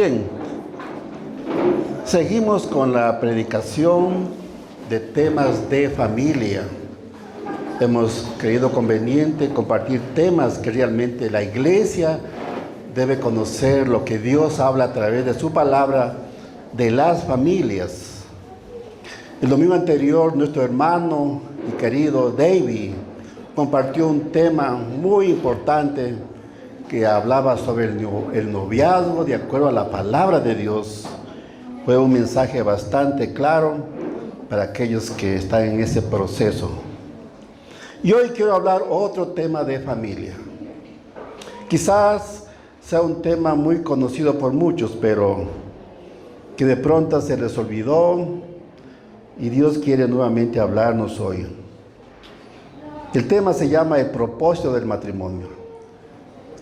Bien, seguimos con la predicación de temas de familia. Hemos creído conveniente compartir temas que realmente la iglesia debe conocer, lo que Dios habla a través de su palabra de las familias. El domingo anterior, nuestro hermano y querido David compartió un tema muy importante que hablaba sobre el noviazgo de acuerdo a la palabra de Dios. Fue un mensaje bastante claro para aquellos que están en ese proceso. Y hoy quiero hablar otro tema de familia. Quizás sea un tema muy conocido por muchos, pero que de pronto se les olvidó y Dios quiere nuevamente hablarnos hoy. El tema se llama el propósito del matrimonio.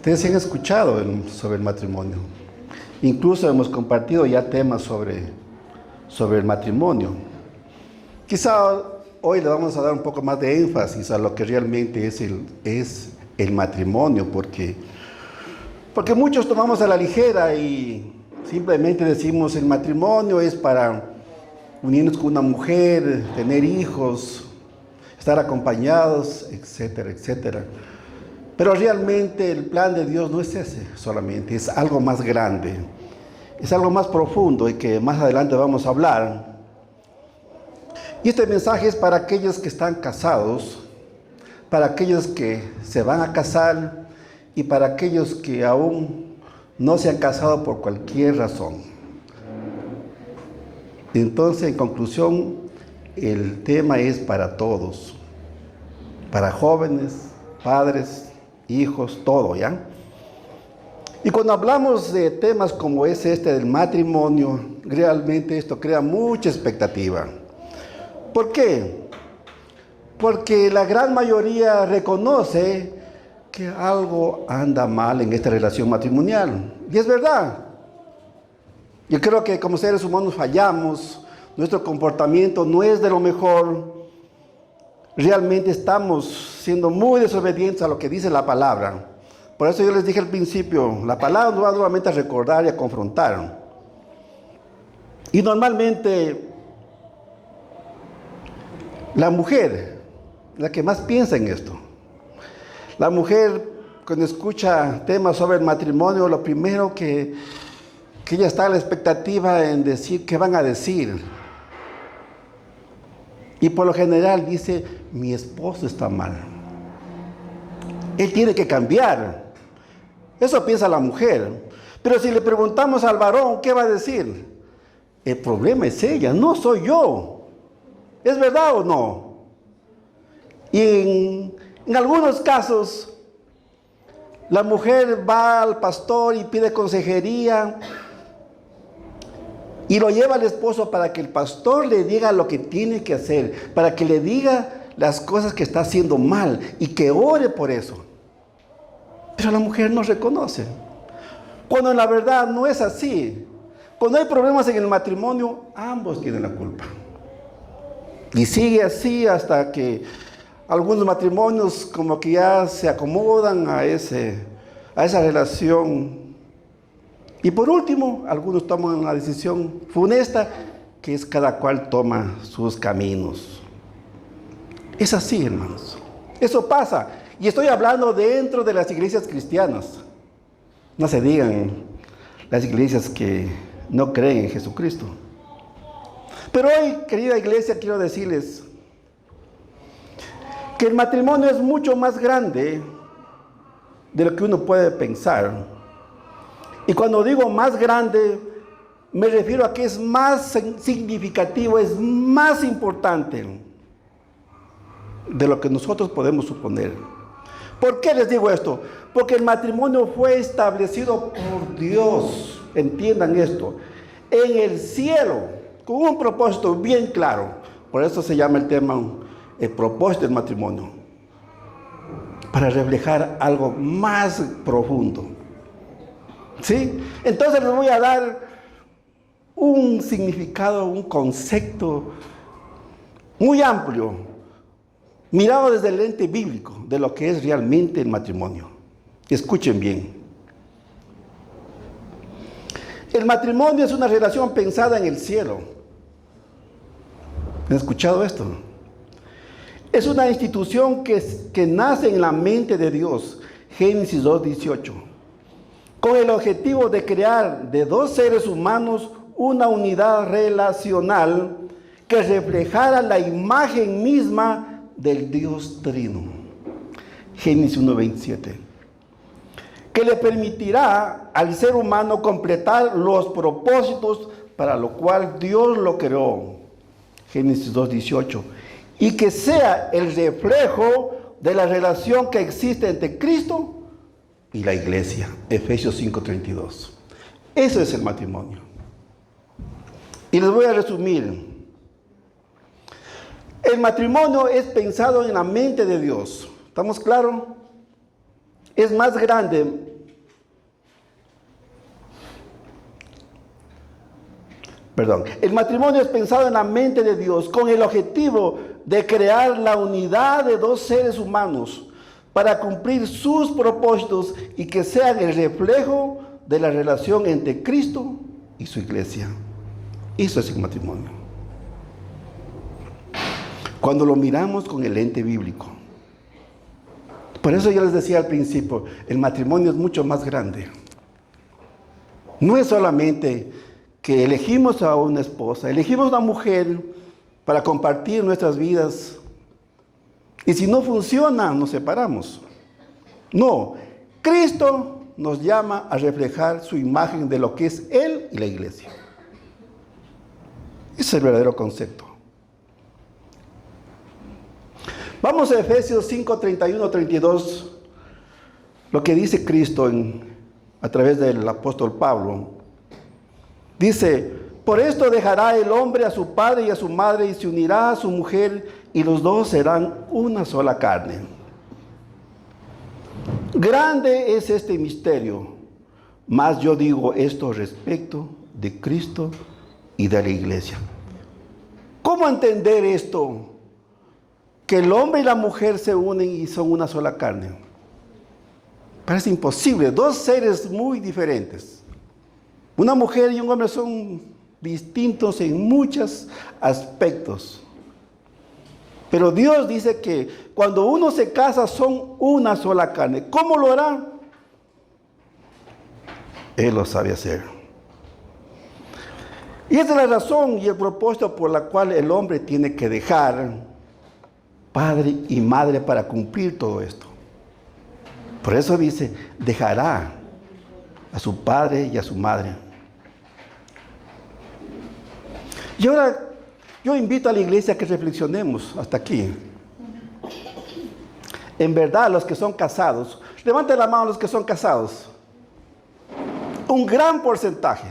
Ustedes han escuchado sobre el matrimonio. Incluso hemos compartido ya temas sobre el matrimonio. Quizá hoy le vamos a dar un poco más de énfasis a lo que realmente es el matrimonio, porque muchos tomamos a la ligera y simplemente decimos el matrimonio es para unirnos con una mujer, tener hijos, estar acompañados, etcétera, etcétera. Pero realmente el plan de Dios no es ese solamente, es algo más grande, es algo más profundo y que más adelante vamos a hablar. Y este mensaje es para aquellos que están casados, para aquellos que se van a casar y para aquellos que aún no se han casado por cualquier razón. Entonces, en conclusión, el tema es para todos, para jóvenes, padres, hijos, todo, ¿ya? Y cuando hablamos de temas como es este del matrimonio, realmente esto crea mucha expectativa. ¿Por qué? Porque la gran mayoría reconoce que algo anda mal en esta relación matrimonial. Y es verdad. Yo creo que como seres humanos fallamos, nuestro comportamiento no es de lo mejor. Realmente estamos siendo muy desobedientes a lo que dice la palabra. Por eso yo les dije al principio, la palabra nos va nuevamente a recordar y a confrontar. Y normalmente la mujer, la que más piensa en esto. La mujer, cuando escucha temas sobre el matrimonio, lo primero que ella está a la expectativa en decir qué van a decir. Y por lo general dice, mi esposo está mal. Él tiene que cambiar. Eso piensa la mujer. Pero si le preguntamos al varón, ¿qué va a decir? El problema es ella, no soy yo. ¿Es verdad o no? Y en algunos casos, la mujer va al pastor y pide consejería y lo lleva al esposo para que el pastor le diga lo que tiene que hacer, para que le diga las cosas que está haciendo mal y que ore por eso. Pero la mujer no reconoce. Cuando en la verdad no es así. Cuando hay problemas en el matrimonio, ambos tienen la culpa. Y sigue así hasta que algunos matrimonios como que ya se acomodan a esa relación. Y por último, algunos toman una decisión funesta, que es cada cual toma sus caminos. Es así, hermanos. Eso pasa. Y estoy hablando dentro de las iglesias cristianas. No se digan las iglesias que no creen en Jesucristo. Pero hoy, querida iglesia, quiero decirles que el matrimonio es mucho más grande de lo que uno puede pensar. Y cuando digo más grande, me refiero a que es más significativo, es más importante de lo que nosotros podemos suponer. ¿Por qué les digo esto? Porque el matrimonio fue establecido por Dios, entiendan esto, en el cielo, con un propósito bien claro. Por eso se llama el tema, el propósito del matrimonio, para reflejar algo más profundo. ¿Sí? Entonces les voy a dar un significado, un concepto muy amplio, mirado desde el lente bíblico de lo que es realmente el matrimonio. Escuchen bien. El matrimonio es una relación pensada en el cielo. ¿Han escuchado esto? Es una institución que nace en la mente de Dios. Génesis 2:18. Con el objetivo de crear de dos seres humanos una unidad relacional que reflejara la imagen misma del Dios Trino. Génesis 1:27. Que le permitirá al ser humano completar los propósitos para lo cual Dios lo creó. Génesis 2:18. Y que sea el reflejo de la relación que existe entre Cristo y la iglesia. Efesios 5:32. Eso es el matrimonio. Y les voy a resumir. El matrimonio es pensado en la mente de Dios. ¿Estamos claros? Es más grande. El matrimonio es pensado en la mente de Dios con el objetivo de crear la unidad de dos seres humanos para cumplir sus propósitos y que sean el reflejo de la relación entre Cristo y su iglesia. Eso es el matrimonio. Cuando lo miramos con el lente bíblico. Por eso yo les decía al principio, el matrimonio es mucho más grande. No es solamente que elegimos a una esposa, elegimos a una mujer para compartir nuestras vidas. Y si no funciona, nos separamos. No, Cristo nos llama a reflejar su imagen de lo que es Él y la iglesia. Ese es el verdadero concepto. Vamos a Efesios 5:31-32, lo que dice Cristo a través del apóstol Pablo. Dice, por esto dejará el hombre a su padre y a su madre y se unirá a su mujer y los dos serán una sola carne. Grande es este misterio, mas yo digo esto respecto de Cristo y de la iglesia. ¿Cómo entender esto? Que el hombre y la mujer se unen y son una sola carne. Parece imposible, dos seres muy diferentes. Una mujer y un hombre son distintos en muchos aspectos. Pero Dios dice que cuando uno se casa son una sola carne. ¿Cómo lo hará? Él lo sabe hacer. Y esa es la razón y el propósito por la cual el hombre tiene que dejar padre y madre para cumplir todo esto. Por eso dice, dejará a su padre y a su madre. Y ahora yo invito a la iglesia a que reflexionemos hasta aquí. En verdad, los que son casados, levanten la mano los que son casados. Un gran porcentaje.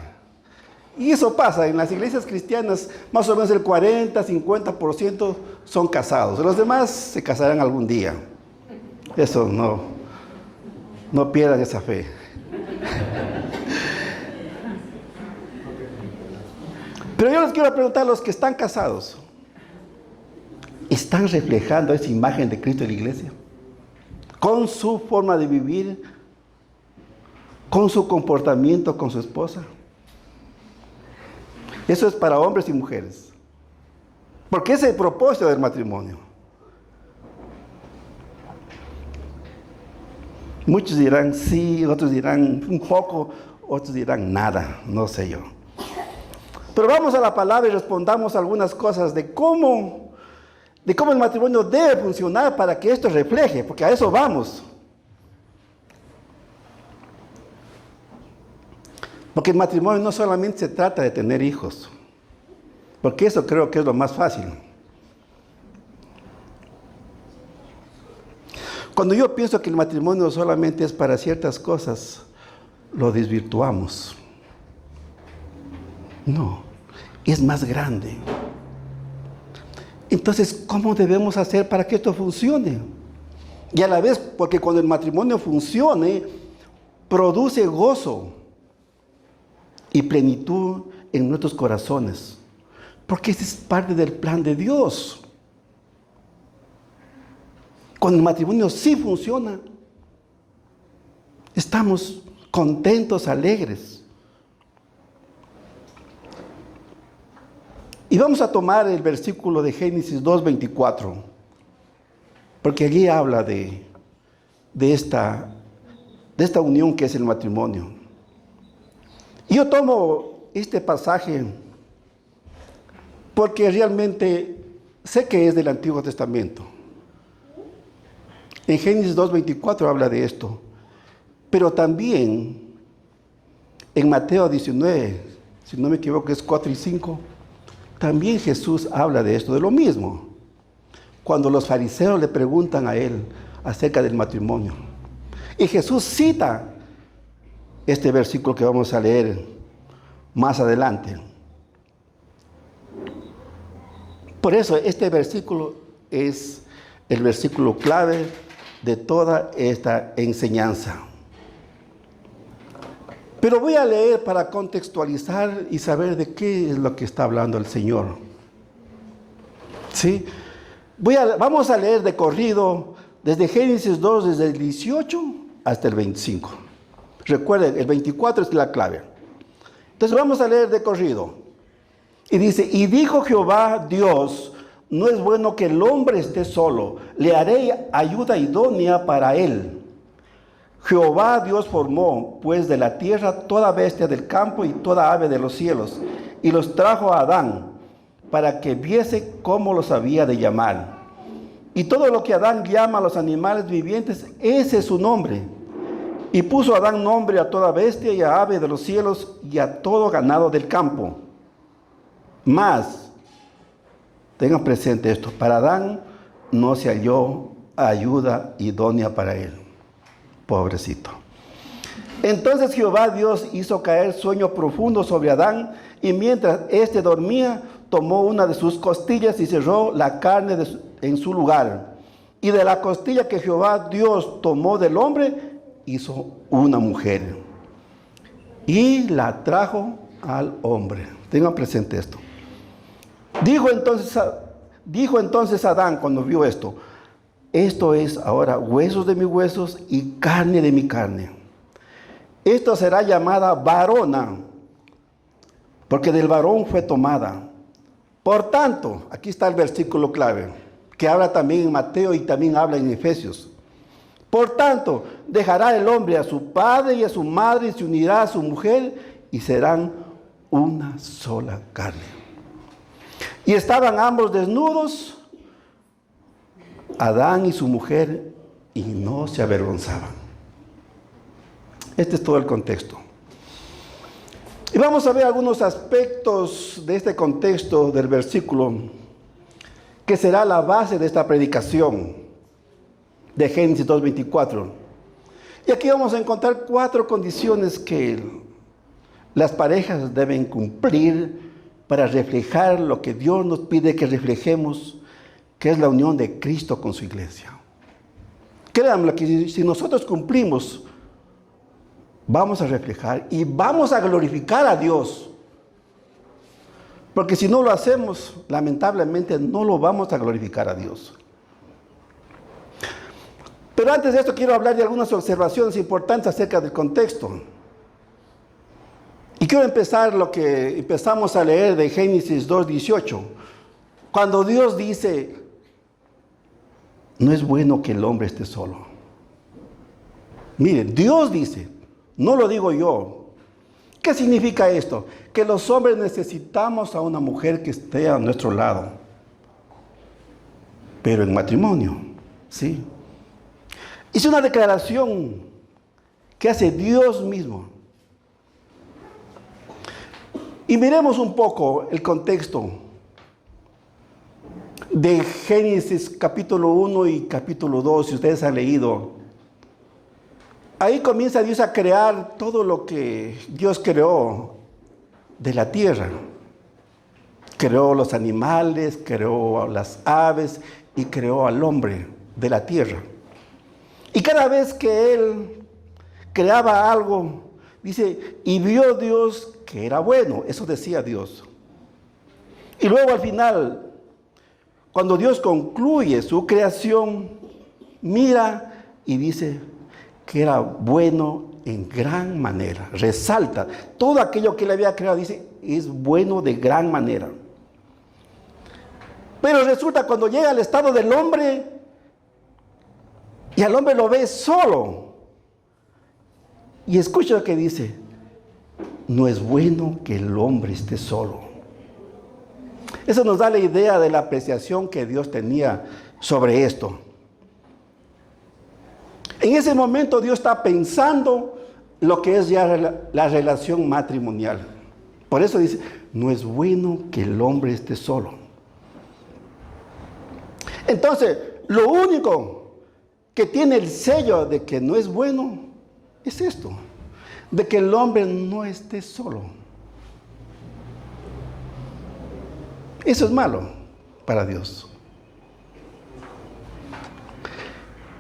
Y eso pasa en las iglesias cristianas, más o menos el 40-50% son casados. Los demás se casarán algún día. Eso no pierdan esa fe. Pero yo les quiero preguntar a los que están casados, ¿están reflejando esa imagen de Cristo en la iglesia? Con su forma de vivir, con su comportamiento con su esposa. Eso es para hombres y mujeres. Porque ese es el propósito del matrimonio. Muchos dirán sí, otros dirán un poco, otros dirán nada, no sé yo. Pero vamos a la palabra y respondamos algunas cosas de cómo el matrimonio debe funcionar para que esto refleje, porque a eso vamos. Porque el matrimonio no solamente se trata de tener hijos, porque eso creo que es lo más fácil. Cuando yo pienso que el matrimonio solamente es para ciertas cosas, lo desvirtuamos. No, es más grande. Entonces, ¿cómo debemos hacer para que esto funcione? Y a la vez, porque cuando el matrimonio funcione, produce gozo y plenitud en nuestros corazones. Porque ese es parte del plan de Dios. Cuando el matrimonio sí funciona, estamos contentos, alegres. Y vamos a tomar el versículo de Génesis 2:24, porque allí habla de esta unión que es el matrimonio. Y yo tomo este pasaje porque realmente sé que es del Antiguo Testamento. En Génesis 2:24 habla de esto, pero también en Mateo 19, si no me equivoco es 4 y 5, también Jesús habla de esto, de lo mismo. Cuando los fariseos le preguntan a él acerca del matrimonio. Y Jesús cita este versículo que vamos a leer más adelante. Por eso este versículo es el versículo clave de toda esta enseñanza. Pero voy a leer para contextualizar y saber de qué es lo que está hablando el Señor. ¿Sí? Vamos a leer de corrido desde Génesis 2, desde el 18 hasta el 25. Recuerden, el 24 es la clave. Entonces vamos a leer de corrido. Y dice, y dijo Jehová Dios, no es bueno que el hombre esté solo, le haré ayuda idónea para él. Jehová Dios formó, pues, de la tierra toda bestia del campo y toda ave de los cielos, y los trajo a Adán, para que viese cómo los había de llamar. Y todo lo que Adán llama a los animales vivientes, ese es su nombre. Y puso Adán nombre a toda bestia y a ave de los cielos y a todo ganado del campo. Mas, tengan presente esto, para Adán no se halló ayuda idónea para él. Pobrecito. Entonces Jehová Dios hizo caer sueño profundo sobre Adán, y mientras éste dormía, tomó una de sus costillas y cerró la carne en su lugar. Y de la costilla que Jehová Dios tomó del hombre, hizo una mujer. Y la trajo al hombre. Tengan presente esto. Dijo entonces Adán cuando vio esto, esto es ahora huesos de mis huesos y carne de mi carne. Esto será llamada varona, porque del varón fue tomada. Por tanto, aquí está el versículo clave, que habla también en Mateo y también habla en Efesios. Por tanto, dejará el hombre a su padre y a su madre y se unirá a su mujer y serán una sola carne. Y estaban ambos desnudos, Adán y su mujer, y no se avergonzaban. Este es todo el contexto. Y vamos a ver algunos aspectos de este contexto del versículo, que será la base de esta predicación de Génesis 2:24. Y aquí vamos a encontrar 4 condiciones que las parejas deben cumplir para reflejar lo que Dios nos pide que reflejemos, que es la unión de Cristo con su iglesia. Créanme que si nosotros cumplimos, vamos a reflejar y vamos a glorificar a Dios. Porque si no lo hacemos, lamentablemente no lo vamos a glorificar a Dios. Pero antes de esto quiero hablar de algunas observaciones importantes acerca del contexto. Y quiero empezar lo que empezamos a leer de Génesis 2:18. Cuando Dios dice, no es bueno que el hombre esté solo. Miren, Dios dice, no lo digo yo. ¿Qué significa esto? Que los hombres necesitamos a una mujer que esté a nuestro lado. Pero en matrimonio, ¿sí? Es una declaración que hace Dios mismo. Y miremos un poco el contexto de Génesis capítulo 1 y capítulo 2, si ustedes han leído. Ahí comienza Dios a crear todo lo que Dios creó de la tierra. Creó los animales, creó las aves y creó al hombre de la tierra. Y cada vez que Él creaba algo, dice, y vio Dios que era bueno. Eso decía Dios. Y luego al final, cuando Dios concluye su creación, mira y dice que era bueno en gran manera. Resalta todo aquello que Él había creado, dice, es bueno de gran manera. Pero resulta cuando llega al estado del hombre y al hombre lo ve solo. Y escucha lo que dice: no es bueno que el hombre esté solo. Eso nos da la idea de la apreciación que Dios tenía sobre esto. En ese momento Dios está pensando lo que es ya la relación matrimonial. Por eso dice, no es bueno que el hombre esté solo. Entonces, lo único que tiene el sello de que no es bueno es esto, de que el hombre no esté solo. Eso es malo para Dios.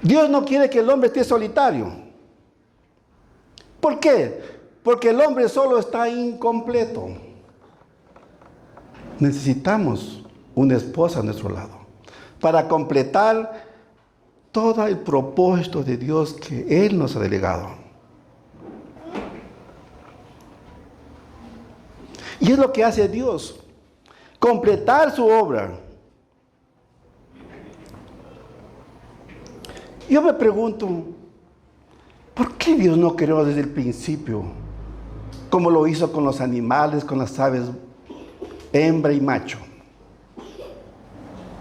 Dios no quiere que el hombre esté solitario. ¿Por qué? Porque el hombre solo está incompleto. Necesitamos una esposa a nuestro lado para completar todo el propósito de Dios que Él nos ha delegado. Y es lo que hace Dios, completar su obra. Yo me pregunto, ¿por qué Dios no creó desde el principio, como lo hizo con los animales, con las aves, hembra y macho?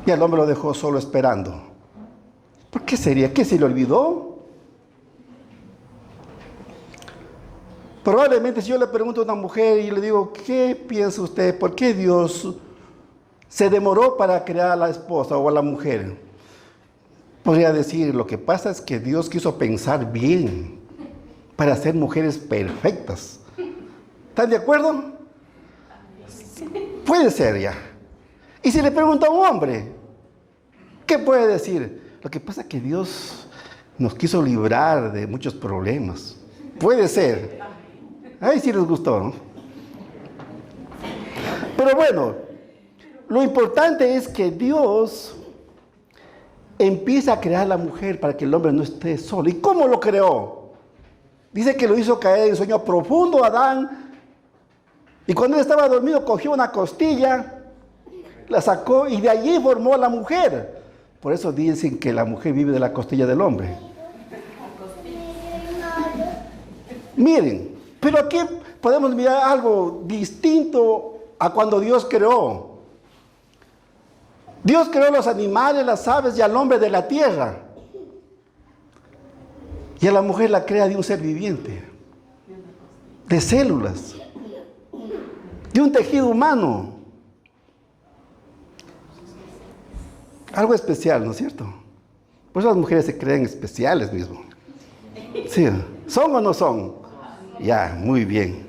Y al hombre lo dejó solo esperando. ¿Por qué sería? ¿Qué se le olvidó? Probablemente si yo le pregunto a una mujer y le digo, ¿qué piensa usted? ¿Por qué Dios se demoró para crear a la esposa o a la mujer? Podría decir, lo que pasa es que Dios quiso pensar bien para hacer mujeres perfectas. ¿Están de acuerdo? Puede ser ya. Y si le pregunto a un hombre, ¿qué puede decir? Lo que pasa es que Dios nos quiso librar de muchos problemas. Puede ser. Ahí sí les gustó, ¿no? Pero bueno, lo importante es que Dios empieza a crear a la mujer para que el hombre no esté solo. ¿Y cómo lo creó? Dice que lo hizo caer en sueño profundo a Adán. Y cuando él estaba dormido, cogió una costilla, la sacó y de allí formó a la mujer. Por eso dicen que la mujer vive de la costilla del hombre. Miren, pero aquí podemos mirar algo distinto a cuando Dios creó. Dios creó los animales, las aves y al hombre de la tierra. Y a la mujer la crea de un ser viviente, de células, de un tejido humano. Algo especial, ¿no es cierto? Por eso las mujeres se creen especiales mismo. ¿Sí? ¿Son o no son? Ya, muy bien.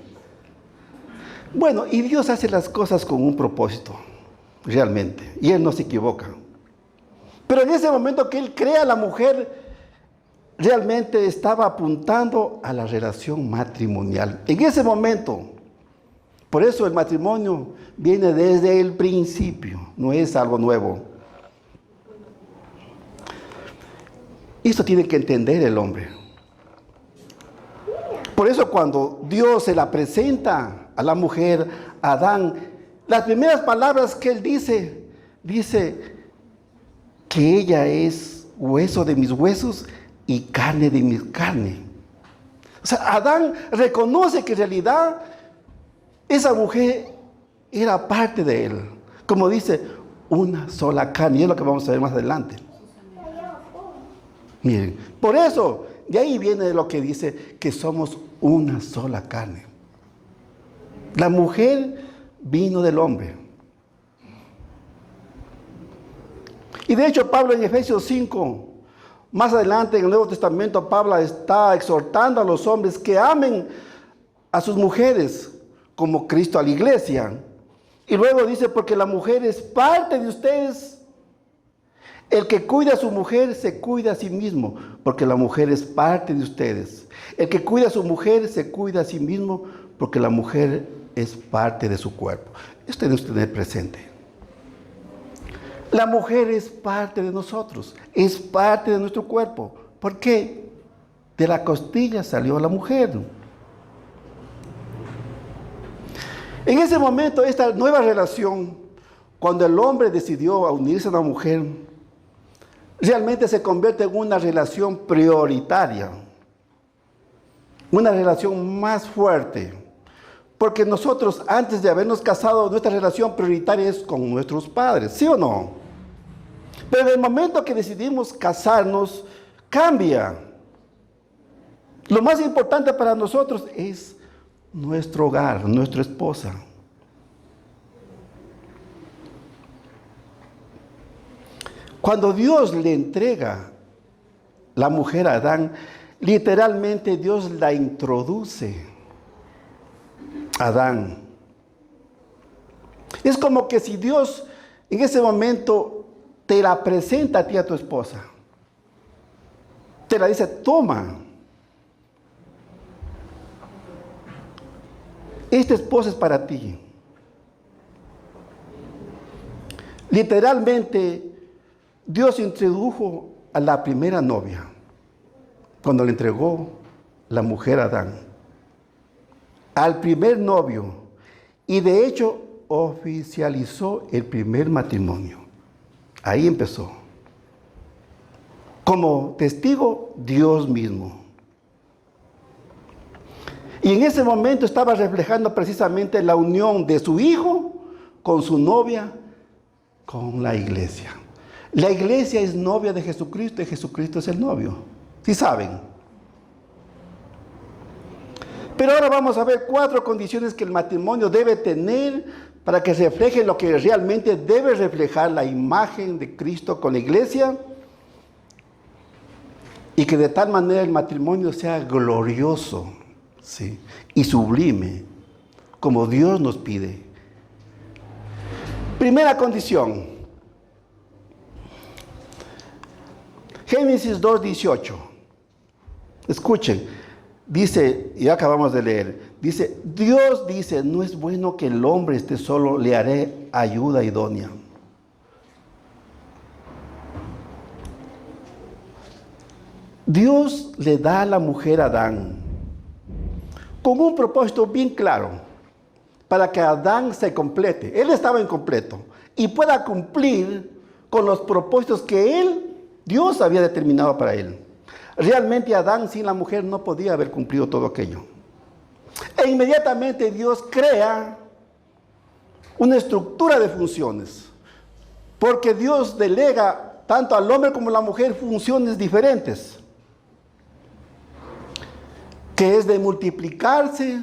Bueno, y Dios hace las cosas con un propósito, realmente. Y Él no se equivoca. Pero en ese momento que Él crea a la mujer, realmente estaba apuntando a la relación matrimonial. En ese momento. Por eso el matrimonio viene desde el principio, no es algo nuevo. Esto tiene que entender el hombre. Por eso cuando Dios se la presenta a la mujer, a Adán, las primeras palabras que él dice que ella es hueso de mis huesos y carne de mi carne. O sea, Adán reconoce que en realidad esa mujer era parte de él. Como dice, una sola carne. Y es lo que vamos a ver más adelante. Miren, por eso, de ahí viene lo que dice que somos una sola carne. La mujer vino del hombre. Y de hecho Pablo en Efesios 5, más adelante en el Nuevo Testamento, Pablo está exhortando a los hombres que amen a sus mujeres como Cristo a la iglesia. Y luego dice, porque la mujer es parte de ustedes. El que cuida a su mujer se cuida a sí mismo, porque la mujer es parte de ustedes. El que cuida a su mujer se cuida a sí mismo, porque la mujer es parte de su cuerpo. Esto debe tener presente. La mujer es parte de nosotros, es parte de nuestro cuerpo. ¿Por qué? De la costilla salió la mujer. En ese momento, esta nueva relación cuando el hombre decidió unirse a una mujer, realmente se convierte en una relación prioritaria, una relación más fuerte. Porque nosotros, antes de habernos casado, nuestra relación prioritaria es con nuestros padres, ¿sí o no? Pero en el momento que decidimos casarnos, cambia. Lo más importante para nosotros es nuestro hogar, nuestra esposa. Cuando Dios le entrega la mujer a Adán, literalmente Dios la introduce a Adán. Es como que si Dios en ese momento te la presenta a ti, a tu esposa. Te la dice, toma. Esta esposa es para ti. Literalmente, Dios introdujo a la primera novia cuando le entregó la mujer a Adán, al primer novio, y de hecho oficializó el primer matrimonio. Ahí empezó. Como testigo, Dios mismo. Y en ese momento estaba reflejando precisamente la unión de su hijo con su novia, con la iglesia. La iglesia es novia de Jesucristo y Jesucristo es el novio. ¿Sí saben? Pero ahora vamos a ver 4 condiciones que el matrimonio debe tener para que refleje lo que realmente debe reflejar la imagen de Cristo con la iglesia, y que de tal manera el matrimonio sea glorioso, ¿sí?, y sublime, como Dios nos pide. Primera condición, Génesis 2:18. Escuchen, dice, y acabamos de leer, dice, Dios dice, no es bueno que el hombre esté solo, le haré ayuda idónea. Dios le da a la mujer a Adán con un propósito bien claro, para que Adán se complete. Él estaba incompleto y pueda cumplir con los propósitos que Dios había determinado para él. Realmente Adán sin la mujer no podía haber cumplido todo aquello. E inmediatamente Dios crea una estructura de funciones, porque Dios delega tanto al hombre como a la mujer funciones diferentes, que es de multiplicarse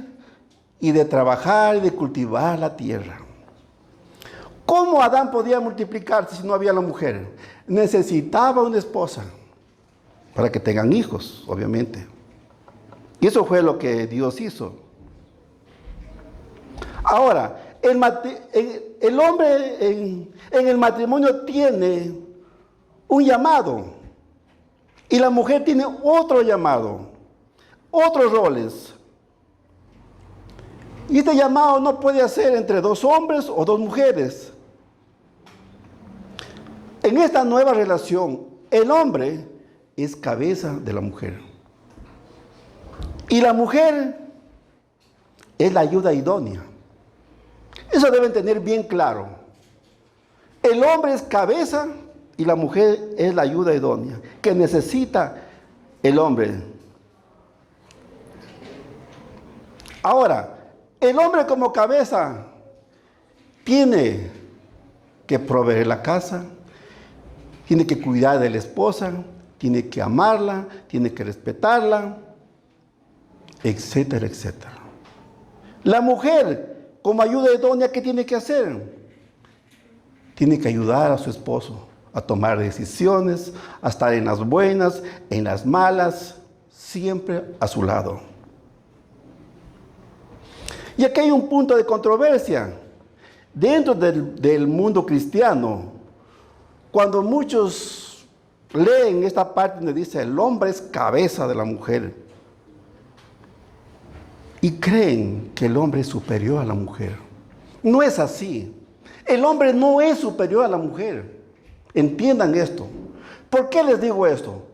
y de trabajar y de cultivar la tierra. ¿Cómo Adán podía multiplicarse si no había la mujer? Necesitaba una esposa para que tengan hijos, obviamente. Y eso fue lo que Dios hizo. Ahora, el hombre en el matrimonio tiene un llamado y la mujer tiene otro llamado, otros roles. Y este llamado no puede ser entre 2 hombres o 2 mujeres. En esta nueva relación, el hombre es cabeza de la mujer. Y la mujer es la ayuda idónea. Eso deben tener bien claro. El hombre es cabeza y la mujer es la ayuda idónea que necesita el hombre. Ahora, el hombre como cabeza tiene que proveer la casa, tiene que cuidar de la esposa, tiene que amarla, tiene que respetarla, etcétera, etcétera. La mujer, como ayuda idónea, ¿qué tiene que hacer? Tiene que ayudar a su esposo a tomar decisiones, a estar en las buenas, en las malas, siempre a su lado. Y aquí hay un punto de controversia dentro del mundo cristiano. Cuando muchos leen esta parte donde dice el hombre es cabeza de la mujer y creen que el hombre es superior a la mujer. No es así. El hombre no es superior a la mujer. Entiendan esto. ¿Por qué les digo esto?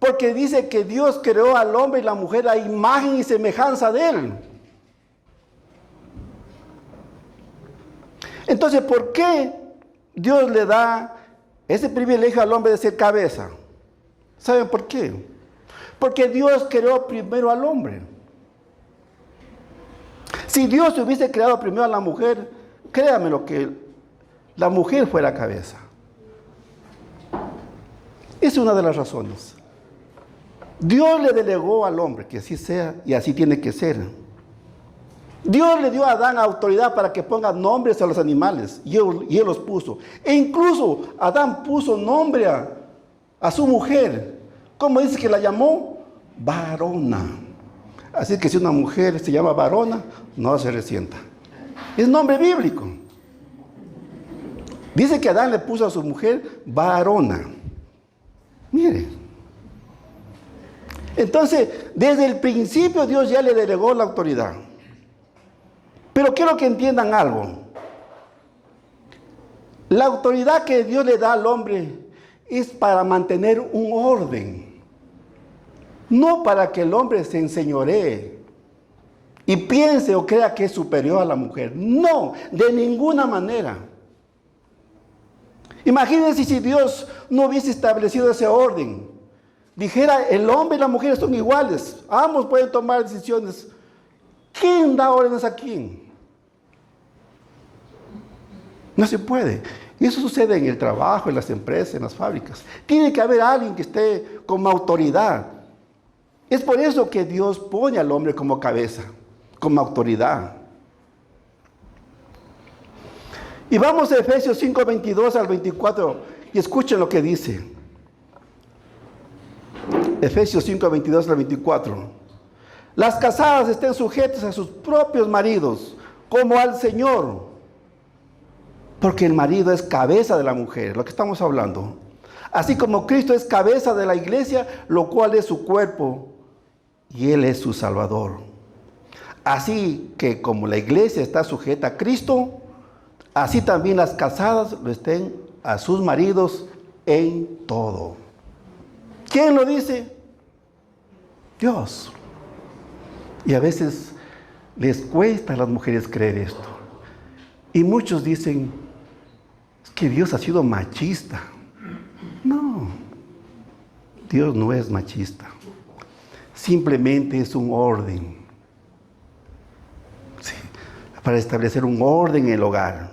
Porque dice que Dios creó al hombre y la mujer a imagen y semejanza de él. Entonces, ¿por qué Dios le da ese privilegio al hombre de ser cabeza. ¿Saben por qué? Porque Dios creó primero al hombre. Si Dios hubiese creado primero a la mujer, créame lo que la mujer fuera cabeza. Es una de las razones. Dios le delegó al hombre que así sea y así tiene que ser. Dios le dio a Adán autoridad para que ponga nombres a los animales y él los puso. E incluso Adán puso nombre a su mujer. ¿Cómo dice que la llamó? Varona. Así que si una mujer se llama varona, no se resienta. Es nombre bíblico. Dice que Adán le puso a su mujer varona. Mire. Entonces, desde el principio Dios ya le delegó la autoridad. Pero quiero que entiendan algo. La autoridad que Dios le da al hombre es para mantener un orden. No para que el hombre se enseñoree y piense o crea que es superior a la mujer. No, de ninguna manera. Imagínense si Dios no hubiese establecido ese orden. Dijera, el hombre y la mujer son iguales. Ambos pueden tomar decisiones. ¿Quién da órdenes a quién? No se puede. Y eso sucede en el trabajo, en las empresas, en las fábricas. Tiene que haber alguien que esté como autoridad. Es por eso que Dios pone al hombre como cabeza, como autoridad. Y vamos a Efesios 5, 22 al 24 y escuchen lo que dice. Efesios 5, 22 al 24. Las casadas estén sujetas a sus propios maridos, como al Señor. Porque el marido es cabeza de la mujer, lo que estamos hablando. Así como Cristo es cabeza de la iglesia, lo cual es su cuerpo, y Él es su Salvador. Así que como la iglesia está sujeta a Cristo, así también las casadas lo estén a sus maridos en todo. ¿Quién lo dice? Dios. Y a veces les cuesta a las mujeres creer esto. Y muchos dicen, es que Dios ha sido machista. No, Dios no es machista. Simplemente es un orden. Sí, para establecer un orden en el hogar.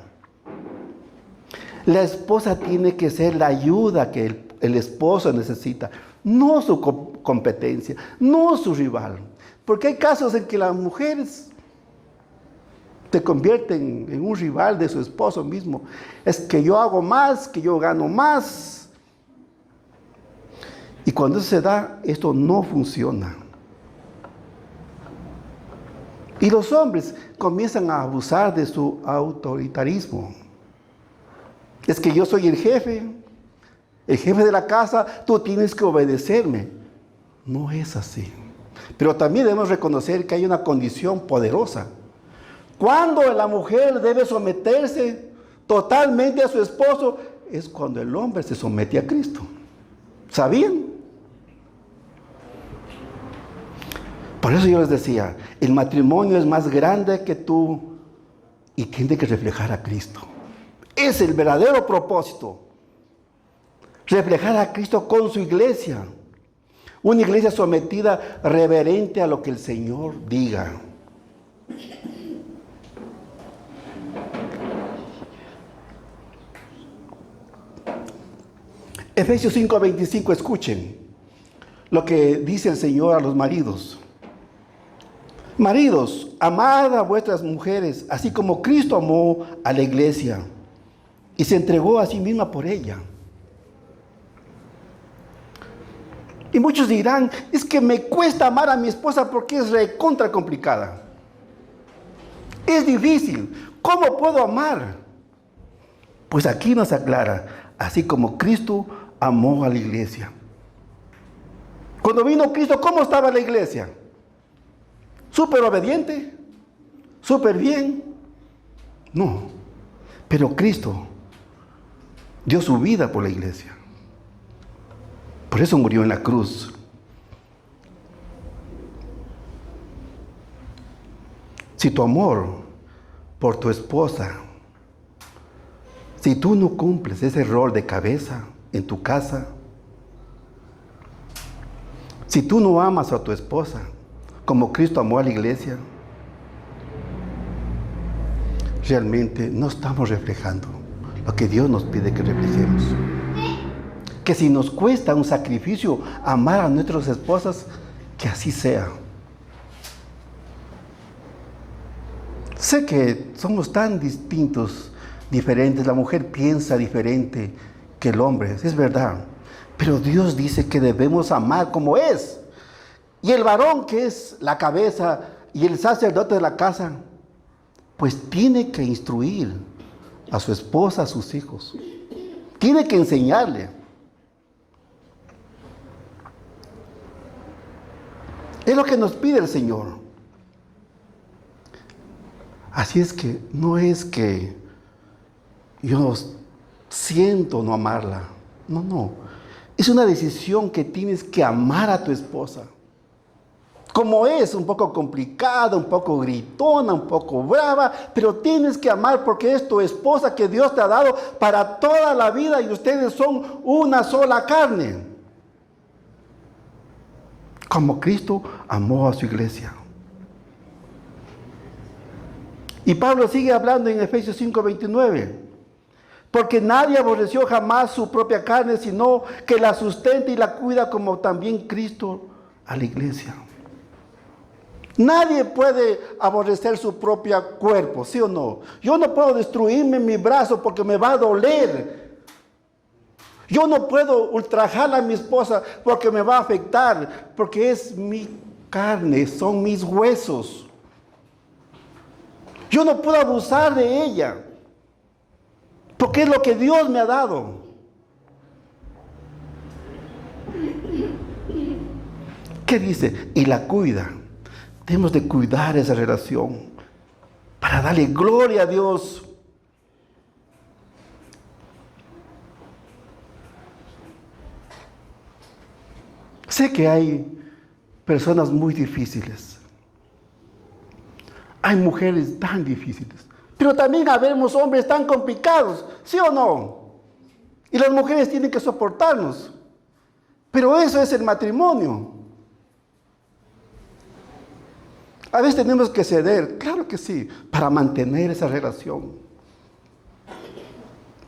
La esposa tiene que ser la ayuda que el esposo necesita, no su competencia, no su rival. Porque hay casos en que las mujeres se convierten en un rival de su esposo mismo. Es que yo hago más, que yo gano más. Y cuando eso se da, esto no funciona. Y los hombres comienzan a abusar de su autoritarismo. Es que yo soy el jefe de la casa, tú tienes que obedecerme. No es así. Pero también debemos reconocer que hay una condición poderosa. Cuando la mujer debe someterse totalmente a su esposo, es cuando el hombre se somete a Cristo. ¿Sabían? Por eso yo les decía, el matrimonio es más grande que tú y tiene que reflejar a Cristo. Es el verdadero propósito. Reflejar a Cristo con su iglesia. Una iglesia sometida, reverente a lo que el Señor diga. Efesios 5:25, escuchen lo que dice el Señor a los maridos. Maridos, amad a vuestras mujeres, así como Cristo amó a la iglesia y se entregó a sí misma por ella. Y muchos dirán, es que me cuesta amar a mi esposa porque es recontra complicada. Es difícil. ¿Cómo puedo amar? Pues aquí nos aclara, así como Cristo amó a la iglesia. Cuando vino Cristo, ¿cómo estaba la iglesia? ¿Súper obediente? ¿Súper bien? No. Pero Cristo dio su vida por la iglesia. Por eso murió en la cruz. Si tu amor por tu esposa Si tú no cumples ese rol de cabeza en tu casa, si tú no amas a tu esposa como Cristo amó a la iglesia, realmente no estamos reflejando lo que Dios nos pide que reflejemos. Que si nos cuesta un sacrificio amar a nuestras esposas, que así sea. Sé que somos tan distintos, diferentes, la mujer piensa diferente que el hombre, es verdad, pero Dios dice que debemos amar como es. Y el varón, que es la cabeza y el sacerdote de la casa, pues tiene que instruir a su esposa, a sus hijos. Tiene que enseñarle. Es lo que nos pide el Señor. Así es que no es que yo siento no amarla. No. Es una decisión que tienes que amar a tu esposa. Como es, un poco complicada, un poco gritona, un poco brava, pero tienes que amar porque es tu esposa que Dios te ha dado para toda la vida y ustedes son una sola carne. Como Cristo amó a su iglesia. Y Pablo sigue hablando en Efesios 5:29. Porque nadie aborreció jamás su propia carne, sino que la sustenta y la cuida como también Cristo a la iglesia. Nadie puede aborrecer su propio cuerpo, ¿sí o no? Yo no puedo destruirme mi brazo porque me va a doler. Yo no puedo ultrajar a mi esposa porque me va a afectar, porque es mi carne, son mis huesos. Yo no puedo abusar de ella, porque es lo que Dios me ha dado. ¿Qué dice? Y la cuida. Tenemos de cuidar esa relación para darle gloria a Dios. Sé que hay personas muy difíciles. Hay mujeres tan difíciles. Pero también habemos hombres tan complicados, ¿sí o no? Y las mujeres tienen que soportarnos. Pero eso es el matrimonio. A veces tenemos que ceder, claro que sí, para mantener esa relación.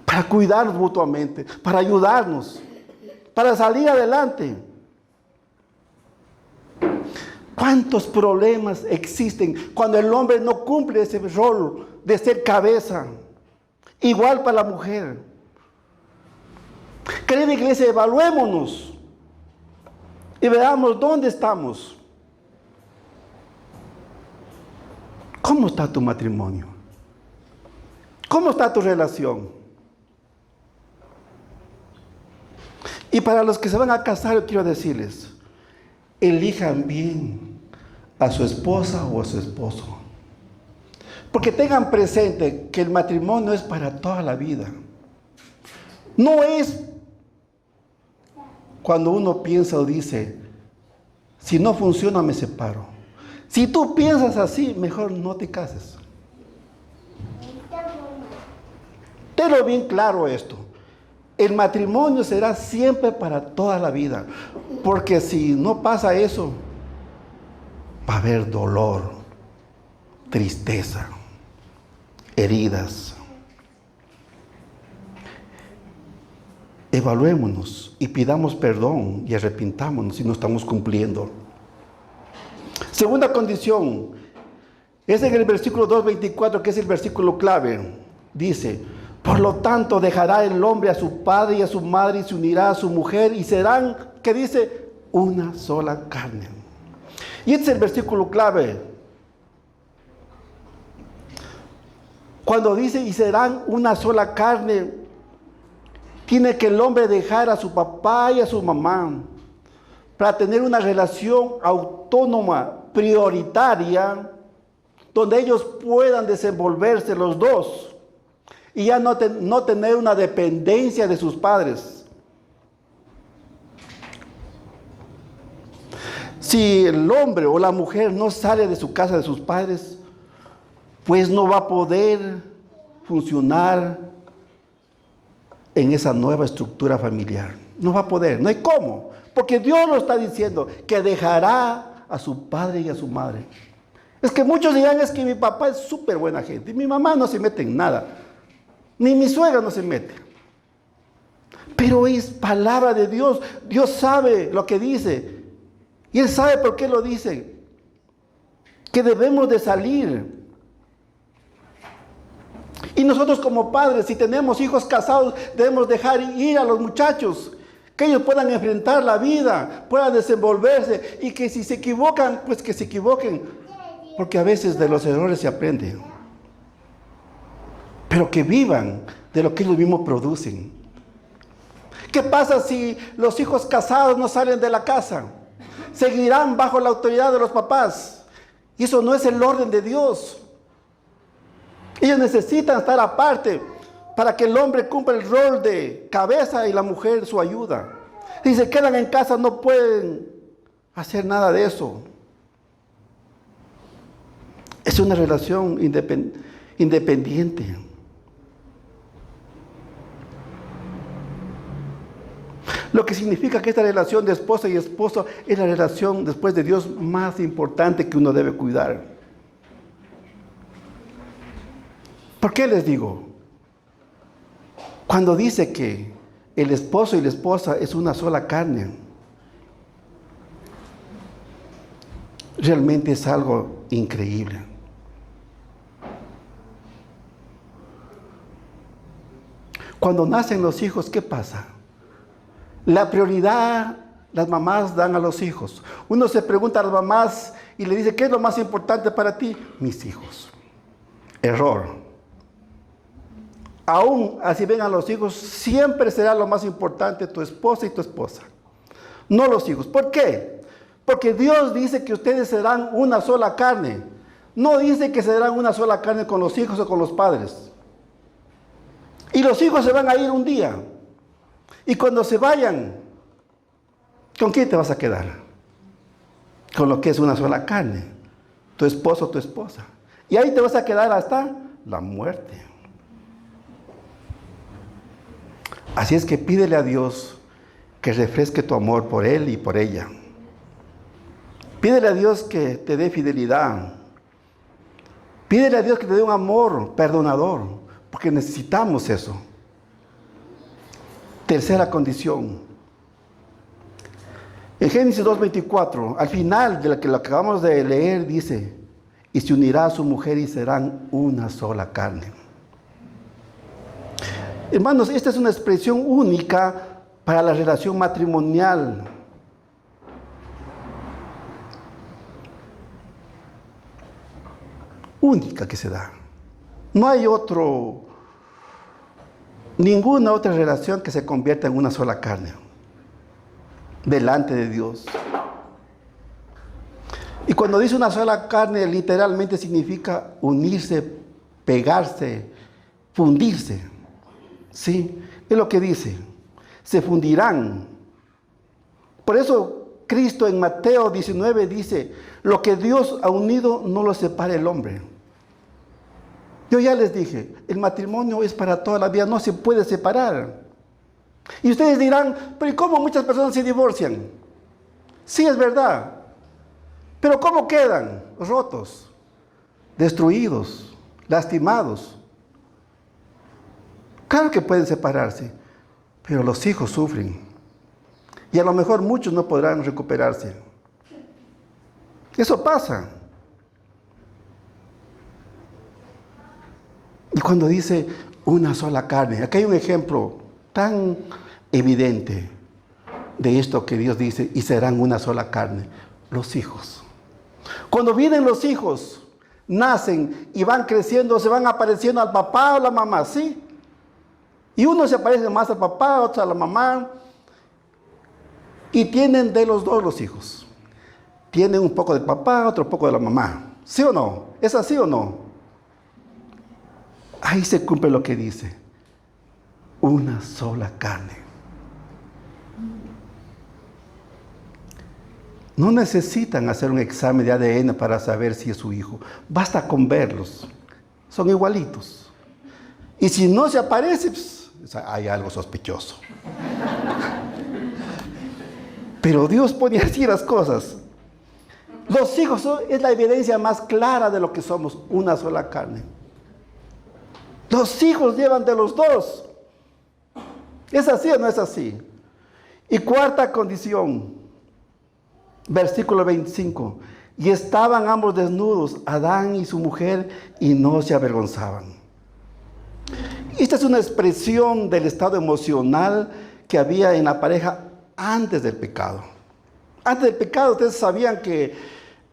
Para cuidarnos mutuamente, para ayudarnos, para salir adelante. ¿Cuántos problemas existen cuando el hombre no cumple ese rol de ser cabeza? Igual para la mujer. Querida iglesia, evaluémonos y veamos dónde estamos. ¿Cómo está tu matrimonio? ¿Cómo está tu relación? Y para los que se van a casar, yo quiero decirles, elijan bien a su esposa o a su esposo. Porque tengan presente que el matrimonio es para toda la vida. No es cuando uno piensa o dice, si no funciona me separo. Si tú piensas así, mejor no te cases. Tenlo bien claro esto. El matrimonio será siempre para toda la vida. Porque si no pasa eso, va a haber dolor, tristeza, heridas. Evaluémonos y pidamos perdón y arrepintámonos si no estamos cumpliendo. Segunda condición, es en el versículo 2:24, que es el versículo clave. Dice, por lo tanto dejará el hombre a su padre y a su madre y se unirá a su mujer y serán, ¿qué dice? Una sola carne. Y este es el versículo clave. Cuando dice y serán una sola carne, tiene que el hombre dejar a su papá y a su mamá para tener una relación autónoma, prioritaria, donde ellos puedan desenvolverse los dos y ya no tener una dependencia de sus padres. Si el hombre o la mujer no sale de su casa de sus padres, pues no va a poder funcionar en esa nueva estructura familiar. No va a poder, no hay cómo, porque Dios lo está diciendo, que dejará a su padre y a su madre. Es que muchos dirán, es que mi papá es súper buena gente, y mi mamá no se mete en nada, ni mi suegra no se mete. Pero es palabra de Dios, Dios sabe lo que dice, y Él sabe por qué lo dice, que debemos de salir. Y nosotros como padres, si tenemos hijos casados, debemos dejar ir a los muchachos, que ellos puedan enfrentar la vida, puedan desenvolverse, y que si se equivocan, pues que se equivoquen, porque a veces de los errores se aprende. Pero que vivan de lo que ellos mismos producen. ¿Qué pasa si los hijos casados no salen de la casa? Seguirán bajo la autoridad de los papás. Y eso no es el orden de Dios. Ellos necesitan estar aparte para que el hombre cumpla el rol de cabeza y la mujer su ayuda. Si se quedan en casa no pueden hacer nada de eso. Es una relación independiente. Lo que significa que esta relación de esposa y esposo es la relación después de Dios más importante que uno debe cuidar. ¿Por qué les digo? Cuando dice que el esposo y la esposa es una sola carne, realmente es algo increíble. Cuando nacen los hijos, ¿qué pasa? La prioridad las mamás dan a los hijos. Uno se pregunta a las mamás y le dice, ¿qué es lo más importante para ti? Mis hijos. Error. Aún así vengan los hijos, siempre será lo más importante tu esposa y tu esposa. No los hijos. ¿Por qué? Porque Dios dice que ustedes serán una sola carne. No dice que serán una sola carne con los hijos o con los padres. Y los hijos se van a ir un día. Y cuando se vayan, ¿con quién te vas a quedar? Con lo que es una sola carne. Tu esposo o tu esposa. Y ahí te vas a quedar hasta la muerte. Así es que pídele a Dios que refresque tu amor por Él y por ella. Pídele a Dios que te dé fidelidad. Pídele a Dios que te dé un amor perdonador, porque necesitamos eso. Tercera condición. En Génesis 2:24, al final de lo que acabamos de leer, dice, y se unirá a su mujer y serán una sola carne. Hermanos, esta es una expresión única para la relación matrimonial. Única que se da. No hay ninguna otra relación que se convierta en una sola carne delante de Dios. Y cuando dice una sola carne, literalmente significa unirse, pegarse, fundirse. Sí, es lo que dice. Se fundirán. Por eso Cristo en Mateo 19 dice, lo que Dios ha unido no lo separa el hombre. Yo ya les dije, el matrimonio es para toda la vida, no se puede separar. Y ustedes dirán, pero ¿y cómo muchas personas se divorcian? Sí, es verdad. Pero ¿cómo quedan? Rotos, destruidos, lastimados. Claro que pueden separarse, pero los hijos sufren. Y a lo mejor muchos no podrán recuperarse. Eso pasa. Y cuando dice una sola carne, aquí hay un ejemplo tan evidente de esto que Dios dice, y serán una sola carne, los hijos. Cuando vienen los hijos, nacen y van creciendo, se van apareciendo al papá o la mamá, ¿sí? Y uno se parece más al papá, otro a la mamá, y tienen de los dos los hijos. Tienen un poco del papá, otro poco de la mamá. ¿Sí o no? ¿Es así o no? Ahí se cumple lo que dice. Una sola carne. No necesitan hacer un examen de ADN para saber si es su hijo. Basta con verlos. Son igualitos. Y si no se aparece, pues, O sea, hay algo sospechoso. Pero Dios pone así las cosas. Los hijos es la evidencia más clara de lo que somos, una sola carne. Los hijos llevan de los dos. ¿Es así o no es así? Y cuarta condición, versículo 25. Y estaban ambos desnudos, Adán y su mujer, y no se avergonzaban. Esta es una expresión del estado emocional que había en la pareja antes del pecado. Antes del pecado, ustedes sabían que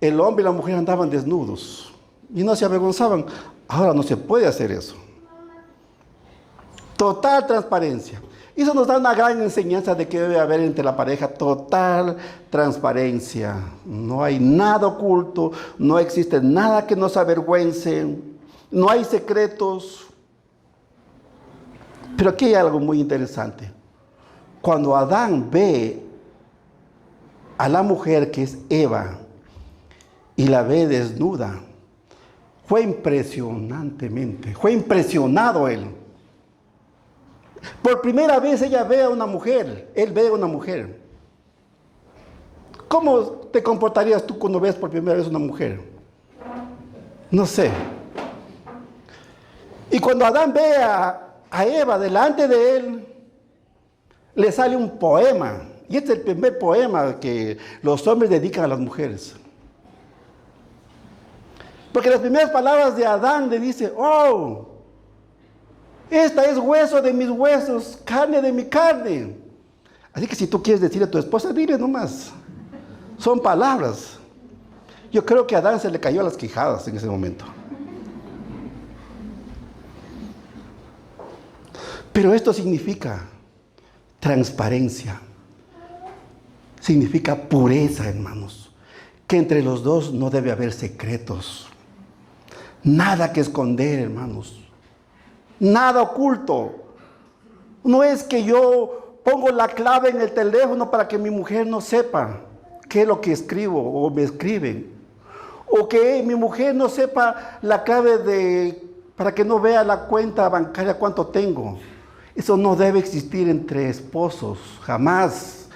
el hombre y la mujer andaban desnudos y no se avergonzaban. Ahora no se puede hacer eso. Total transparencia. Y eso nos da una gran enseñanza de que debe haber entre la pareja total transparencia. No hay nada oculto, no existe nada que nos avergüence, no hay secretos. Pero aquí hay algo muy interesante. Cuando Adán ve a la mujer que es Eva y la ve desnuda, fue impresionado él. Por primera vez ella ve a una mujer, él ve a una mujer. ¿Cómo te comportarías tú cuando ves por primera vez una mujer? No sé. Y cuando Adán ve a Eva delante de él, le sale un poema. Y este es el primer poema que los hombres dedican a las mujeres. Porque las primeras palabras de Adán le dice, oh, esta es hueso de mis huesos, carne de mi carne. Así que si tú quieres decirle a tu esposa, dile nomás. Son palabras. Yo creo que a Adán se le cayó a las quijadas en ese momento. Pero esto significa transparencia. Significa pureza, hermanos. Que entre los dos no debe haber secretos. Nada que esconder, hermanos. Nada oculto. No es que yo pongo la clave en el teléfono para que mi mujer no sepa qué es lo que escribo o me escriben. O que mi mujer no sepa la clave para que no vea la cuenta bancaria cuánto tengo. Eso no debe existir entre esposos, jamás.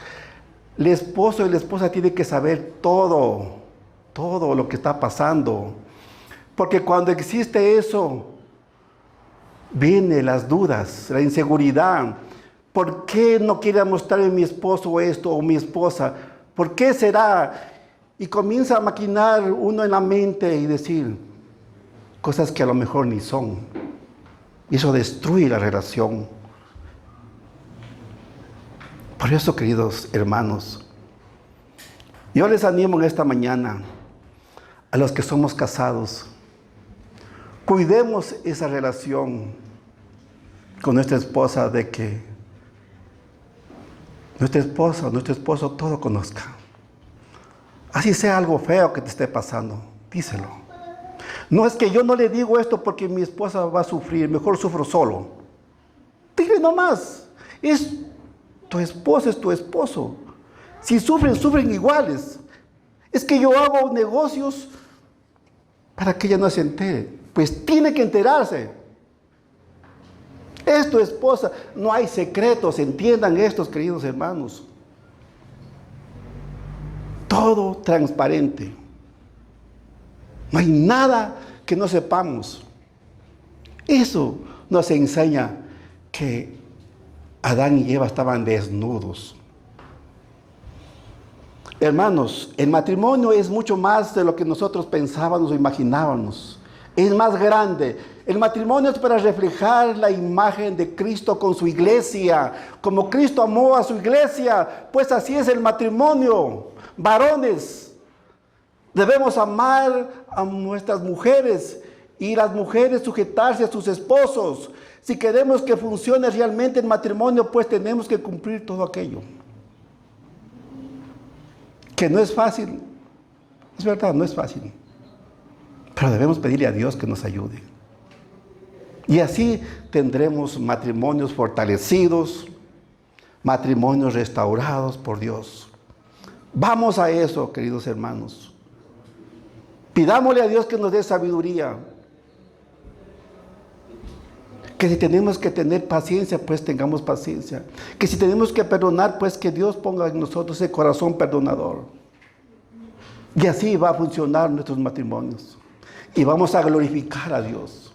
El esposo y la esposa tienen que saber todo lo que está pasando. Porque cuando existe eso, vienen las dudas, la inseguridad. ¿Por qué no quiere mostrarme mi esposo esto o mi esposa? ¿Por qué será? Y comienza a maquinar uno en la mente y decir cosas que a lo mejor ni son. Y eso destruye la relación. Por eso, queridos hermanos, yo les animo en esta mañana a los que somos casados. Cuidemos esa relación con nuestra esposa, de que nuestra esposa, nuestro esposo todo conozca. Así sea algo feo que te esté pasando, díselo. No es que yo no le digo esto porque mi esposa va a sufrir, mejor sufro solo. Dile nomás, es tu esposa, es tu esposo. Si sufren, sufren iguales. Es que yo hago negocios para que ella no se entere. Pues tiene que enterarse. Es tu esposa. No hay secretos, entiendan estos, queridos hermanos. Todo transparente. No hay nada que no sepamos. Eso nos enseña que Adán y Eva estaban desnudos. Hermanos, el matrimonio es mucho más de lo que nosotros pensábamos o imaginábamos. Es más grande. El matrimonio es para reflejar la imagen de Cristo con su iglesia. Como Cristo amó a su iglesia, pues así es el matrimonio. Varones, debemos amar a nuestras mujeres y las mujeres sujetarse a sus esposos. Si queremos que funcione realmente el matrimonio, pues tenemos que cumplir todo aquello. Que no es fácil. Es verdad, no es fácil. Pero debemos pedirle a Dios que nos ayude. Y así tendremos matrimonios fortalecidos, matrimonios restaurados por Dios. Vamos a eso, queridos hermanos. Pidámosle a Dios que nos dé sabiduría. Que si tenemos que tener paciencia, pues tengamos paciencia. Que si tenemos que perdonar, pues que Dios ponga en nosotros ese corazón perdonador. Y así va a funcionar nuestros matrimonios. Y vamos a glorificar a Dios.